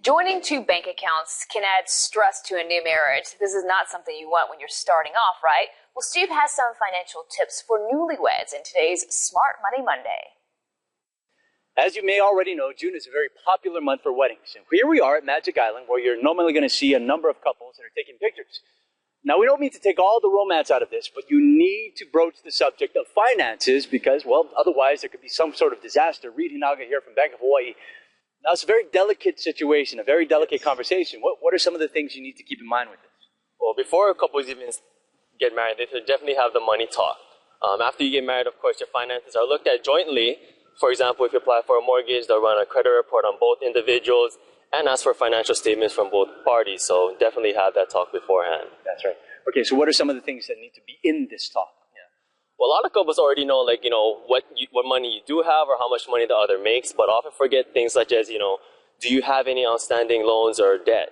Joining two bank accounts can add stress to a new marriage. This is not something you want when you're starting off, right? Well, Steve has some financial tips for newlyweds in today's Smart Money Monday. As you may already know, June is a very popular month for weddings. And here we are at Magic Island, where you're normally going to see a number of couples that are taking pictures. Now, we don't mean to take all the romance out of this, but you need to broach the subject of finances because, well, otherwise there could be some sort of disaster. Reid here from Bank of Hawaii. Now, it's a very delicate situation, a very delicate conversation. What are some of the things you need to keep in mind with this? Well, before couples even get married, they should definitely have the money talk. After you get married, of course, your finances are looked at jointly. For example, if you apply for a mortgage, they'll run a credit report on both individuals and ask for financial statements from both parties. So definitely have that talk beforehand. That's right. Okay, so what are some of the things that need to be in this talk? Well, a lot of couples already know, what money you do have or how much money the other makes, but often forget things such as, do you have any outstanding loans or debt?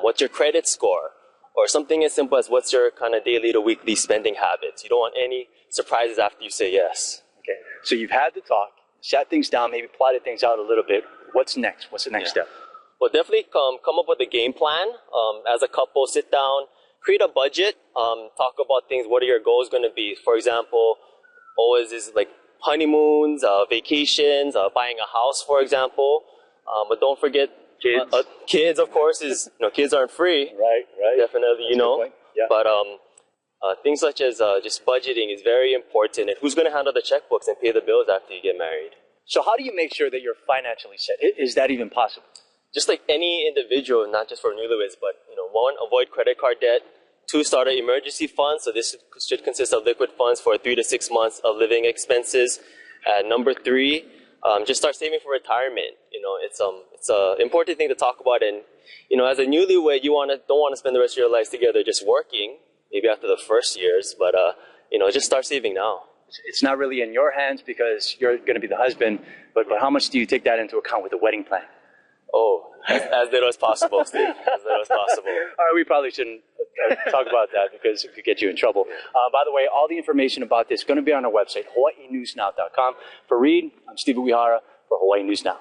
What's your credit score? Or something as simple as what's your kind of daily to weekly spending habits? You don't want any surprises after you say yes. Okay, so you've had the talk, sat things down, maybe plotted things out a little bit. What's next? What's the next step? Well, definitely come up with a game plan. As a couple, sit down. Create a budget, talk about things, what are your goals going to be? For example, always is like honeymoons, vacations, buying a house, for example. But don't forget, kids, of course, kids aren't free. Right. Definitely, Yeah. But things such as just budgeting is very important. And who's going to handle the checkbooks and pay the bills after you get married? So how do you make sure that you're financially set? Is that even possible? Just like any individual, not just for newlyweds, but, one, avoid credit card debt. 2, start an emergency fund. So this should consist of liquid funds for 3 to 6 months of living expenses. Number 3, just start saving for retirement. It's an important thing to talk about. And, as a newlywed, you don't want to spend the rest of your lives together just working, maybe after the first years, but, just start saving now. It's not really in your hands because you're going to be the husband, but how much do you take that into account with the wedding plan? Oh, as little as possible, Steve. As little as possible. All right, we probably shouldn't talk about that because it could get you in trouble. By the way, all the information about this is going to be on our website, hawaiinewsnow.com. For Reid, I'm Steve Uehara for Hawaii News Now.